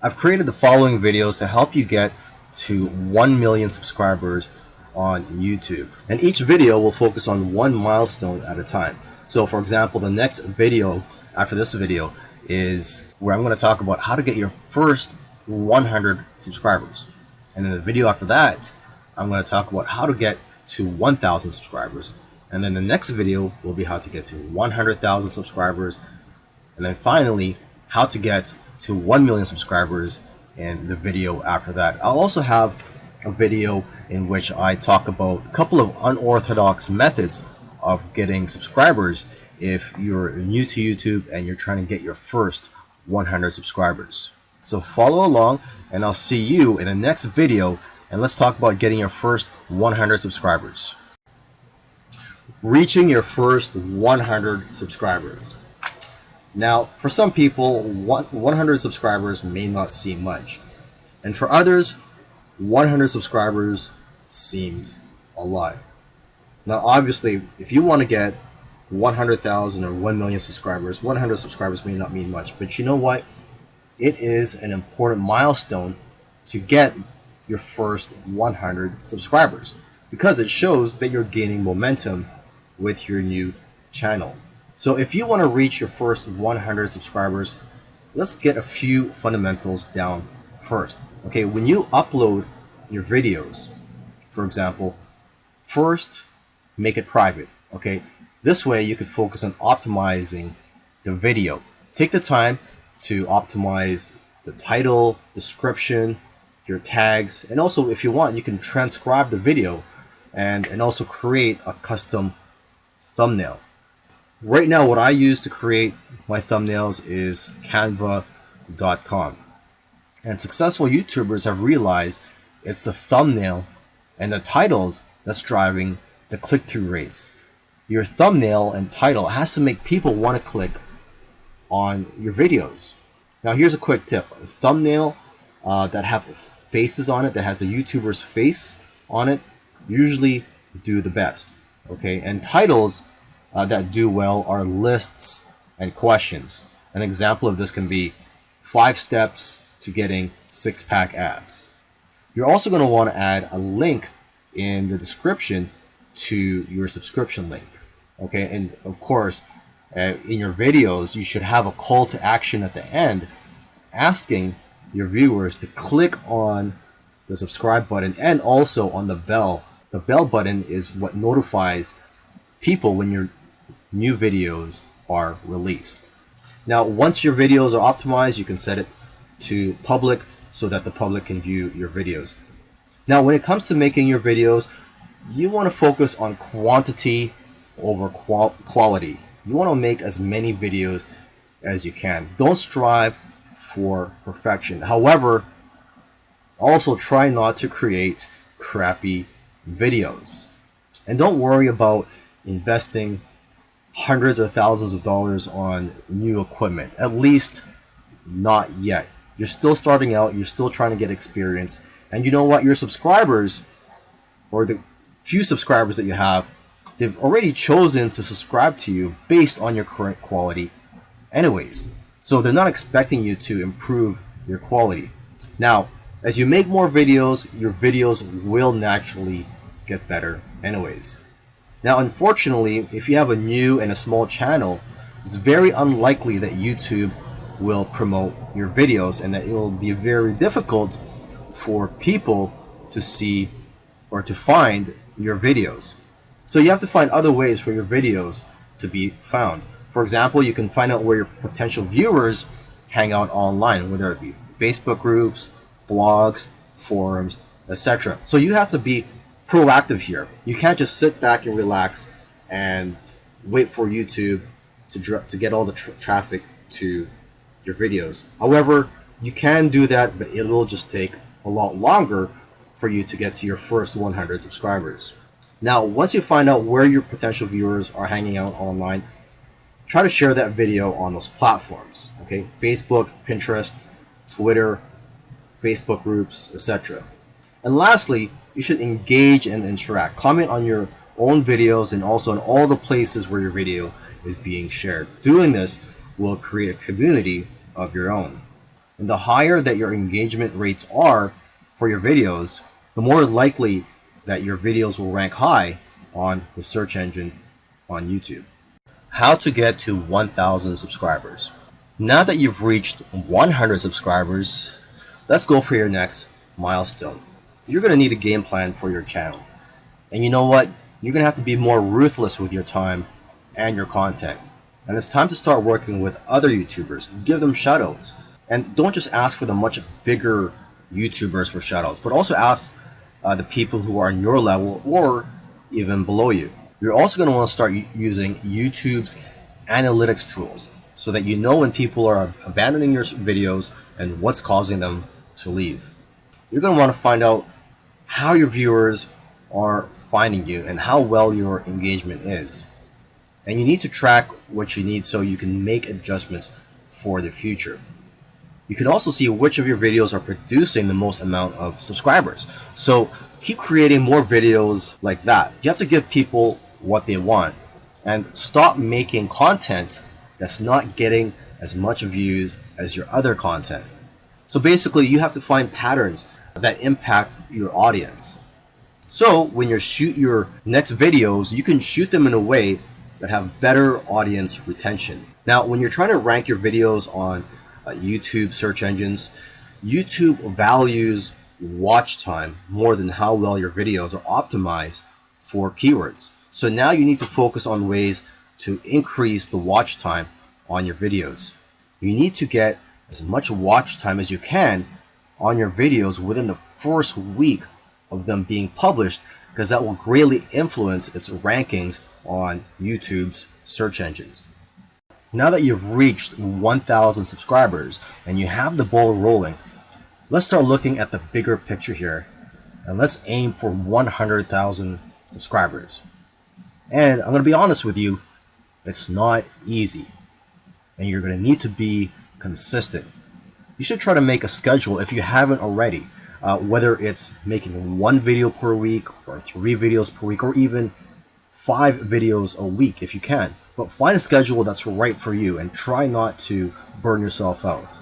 I've created the following videos to help you get to 1 million subscribers on YouTube. And each video will focus on one milestone at a time. So for example, the next video after this video is where I'm going to talk about how to get your first 100 subscribers. And then the video after that, I'm going to talk about how to get to 1,000 subscribers. And then the next video will be how to get to 100,000 subscribers. And then finally, how to get to 1 million subscribers in the video after that. I'll also have a video in which I talk about a couple of unorthodox methods of getting subscribers if you're new to YouTube and you're trying to get your first 100 subscribers. So follow along and I'll see you in the next video, and let's talk about getting your first 100 subscribers. Reaching your first 100 subscribers. Now, for some people, 100 subscribers may not seem much. And for others, 100 subscribers seems a lot. Now, obviously, if you want to get 100,000 or 1 million subscribers, 100 subscribers may not mean much. But you know what? It is an important milestone to get your first 100 subscribers because it shows that you're gaining momentum with your new channel. So if you want to reach your first 100 subscribers, let's get a few fundamentals down first. Okay, when you upload your videos, for example, first make it private. Okay, this way you could focus on optimizing the video. Take the time to optimize the title, description, your tags, and also if you want, you can transcribe the video and also create a custom thumbnail. Right now, what I use to create my thumbnails is canva.com. And successful YouTubers have realized it's the thumbnail and the titles that's driving the click-through rates. Your thumbnail and title has to make people want to click on your videos. Now here's a quick tip. A thumbnail that have faces on it, that has the YouTuber's face on it, usually do the best. Okay, and titles that do well are lists and questions. An example of this can be 5 steps to getting 6-pack abs. You're also going to want to add a link in the description to your subscription link. Okay, and of course, in your videos, you should have a call to action at the end asking your viewers to click on the subscribe button and also on the bell. The bell button is what notifies people when your new videos are released. Now, once your videos are optimized, you can set it to public so that the public can view your videos. Now, when it comes to making your videos, you want to focus on quantity over quality. You want to make as many videos as you can. Don't strive for perfection. However, also try not to create crappy videos. And don't worry about investing hundreds or thousands of dollars on new equipment. At least not yet. You're still starting out. You're still trying to get experience. And you know what? Your subscribers, or the few subscribers that you have, they've already chosen to subscribe to you based on your current quality anyways. So they're not expecting you to improve your quality. Now, as you make more videos, your videos will naturally get better anyways. Now, unfortunately, if you have a new and a small channel, it's very unlikely that YouTube will promote your videos and that it will be very difficult for people to see or to find your videos. So you have to find other ways for your videos to be found. For example, you can find out where your potential viewers hang out online, whether it be Facebook groups, blogs, forums, etc. So you have to be proactive here. You can't just sit back and relax and wait for YouTube to get all the traffic to your videos. However, you can do that, but it will just take a lot longer for you to get to your first 100 subscribers. Now, once you find out where your potential viewers are hanging out online, try to share that video on those platforms. Okay, Facebook, Pinterest, Twitter, Facebook groups, etc. And lastly, you should engage and interact. Comment on your own videos and also on all the places where your video is being shared. Doing this will create a community of your own. And the higher that your engagement rates are for your videos, the more likely that your videos will rank high on the search engine on YouTube. How to get to 1,000 subscribers. Now that you've reached 100 subscribers, let's go for your next milestone. You're going to need a game plan for your channel. And you know what? You're going to have to be more ruthless with your time and your content. And it's time to start working with other YouTubers. Give them shoutouts. And don't just ask for the much bigger YouTubers for shoutouts, but also ask the people who are on your level or even below you. You're also going to want to start using YouTube's analytics tools so that you know when people are abandoning your videos and what's causing them to leave. You're going to want to find out how your viewers are finding you and how well your engagement is. And you need to track what you need so you can make adjustments for the future. You can also see which of your videos are producing the most amount of subscribers. So keep creating more videos like that. You have to give people what they want and stop making content that's not getting as much views as your other content. So basically, you have to find patterns that impact your audience. So when you shoot your next videos, you can shoot them in a way that have better audience retention. Now, when you're trying to rank your videos on YouTube search engines, YouTube values watch time more than how well your videos are optimized for keywords. So now you need to focus on ways to increase the watch time on your videos. You need to get as much watch time as you can on your videos within the first week of them being published, because that will greatly influence its rankings on YouTube's search engines. Now that you've reached 1,000 subscribers and you have the ball rolling, let's start looking at the bigger picture here, and let's aim for 100,000 subscribers. And I'm going to be honest with you, it's not easy, and you're going to need to be consistent. You should try to make a schedule if you haven't already, whether it's making 1 video per week or 3 videos per week or even 5 videos a week if you can. But find a schedule that's right for you and try not to burn yourself out.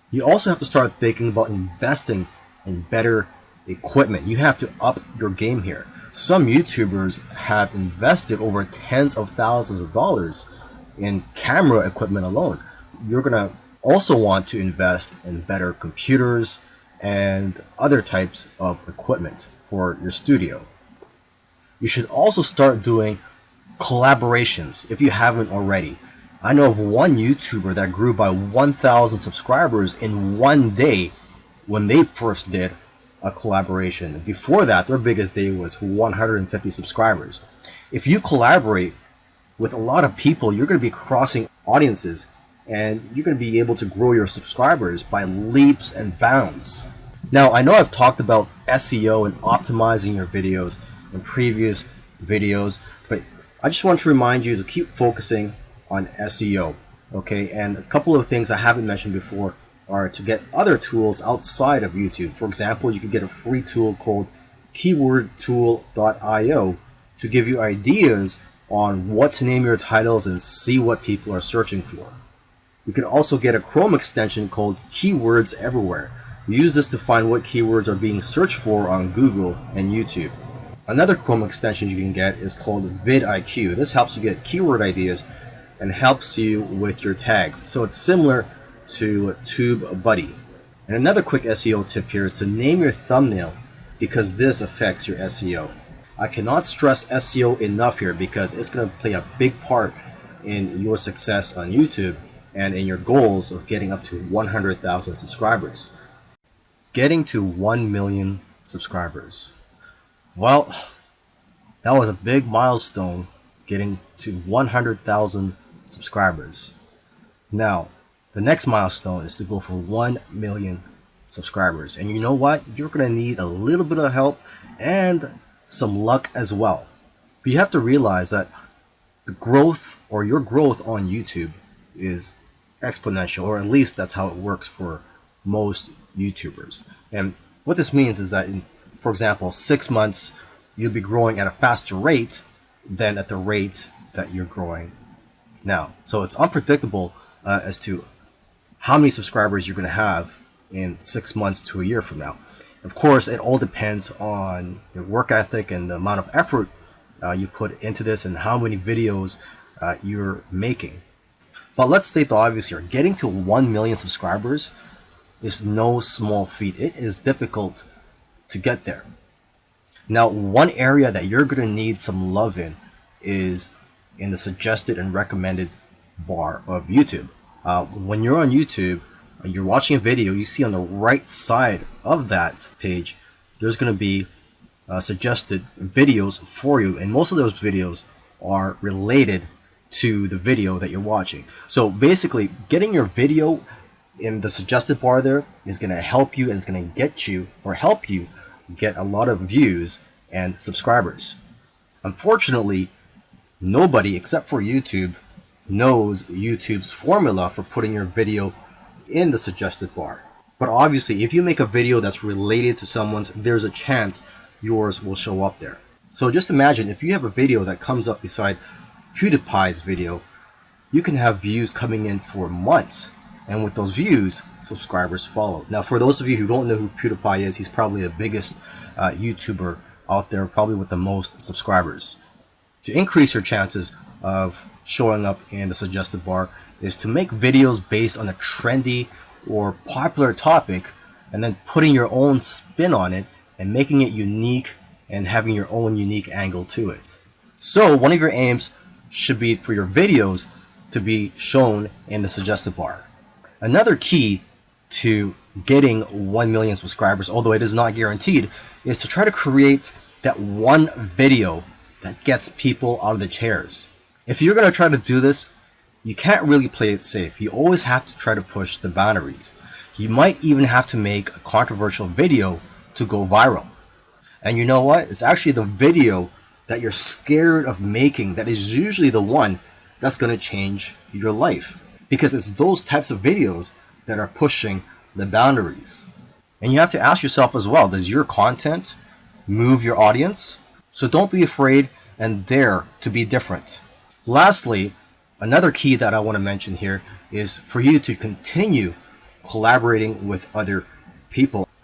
You also have to start thinking about investing in better equipment. You have to up your game here. Some YouTubers have invested over tens of thousands of dollars in camera equipment alone. You're going to also want to invest in better computers and other types of equipment for your studio. You should also start doing collaborations if you haven't already. I know of one YouTuber that grew by 1,000 subscribers in one day when they first did a collaboration. Before that, their biggest day was 150 subscribers. If you collaborate with a lot of people, you're going to be crossing audiences and you're going to be able to grow your subscribers by leaps and bounds. Now, I know I've talked about SEO and optimizing your videos in previous videos, but I just want to remind you to keep focusing on SEO, okay? And a couple of things I haven't mentioned before are to get other tools outside of YouTube. For example, you can get a free tool called keywordtool.io to give you ideas on what to name your titles and see what people are searching for. You can also get a Chrome extension called Keywords Everywhere. Use this to find what keywords are being searched for on Google and YouTube. Another Chrome extension you can get is called vidIQ. This helps you get keyword ideas and helps you with your tags. So it's similar to TubeBuddy. And another quick SEO tip here is to name your thumbnail, because this affects your SEO. I cannot stress SEO enough here because it's going to play a big part in your success on YouTube and in your goals of getting up to 100,000 subscribers. Getting to 1 million subscribers. Well, that was a big milestone, getting to 100,000 subscribers. Now, the next milestone is to go for 1 million subscribers. And you know what? You're going to need a little bit of help and some luck as well. But you have to realize that the growth or your growth on YouTube is exponential, or at least that's how it works for most YouTubers. And what this means is that for example, 6 months, you'll be growing at a faster rate than at the rate that you're growing now. So it's unpredictable as to how many subscribers you're going to have in 6 months to a year from now. Of course, it all depends on your work ethic and the amount of effort you put into this and how many videos you're making. But let's state the obvious here. Getting to 1 million subscribers is no small feat. It is difficult to get there. Now, one area that you're going to need some love in is in the suggested and recommended bar of YouTube. When you're on YouTube, you're watching a video, you see on the right side of that page, there's going to be suggested videos for you, and most of those videos are related to the video that you're watching. So basically, getting your video in the suggested bar there is going to help you, and it's going to get you or help you get a lot of views and subscribers. Unfortunately, nobody except for YouTube knows YouTube's formula for putting your video in the suggested bar. But obviously, if you make a video that's related to someone's, there's a chance yours will show up there. So just imagine if you have a video that comes up beside PewDiePie's video, you can have views coming in for months. And with those views, subscribers follow. Now, for those of you who don't know who PewDiePie is, he's probably the biggest YouTuber out there, probably with the most subscribers. To increase your chances of showing up in the suggested bar is to make videos based on a trendy or popular topic, and then putting your own spin on it and making it unique and having your own unique angle to it. So one of your aims should be for your videos to be shown in the suggested bar. Another key to getting 1 million subscribers, although it is not guaranteed, is to try to create that one video that gets people out of the chairs. If you're going to try to do this, you can't really play it safe. You always have to try to push the boundaries. You might even have to make a controversial video to go viral. And you know what? It's actually the video that you're scared of making that is usually the one that's going to change your life. Because it's those types of videos that are pushing the boundaries. And you have to ask yourself as well, does your content move your audience? So don't be afraid and dare to be different. Lastly, another key that I want to mention here is for you to continue collaborating with other people.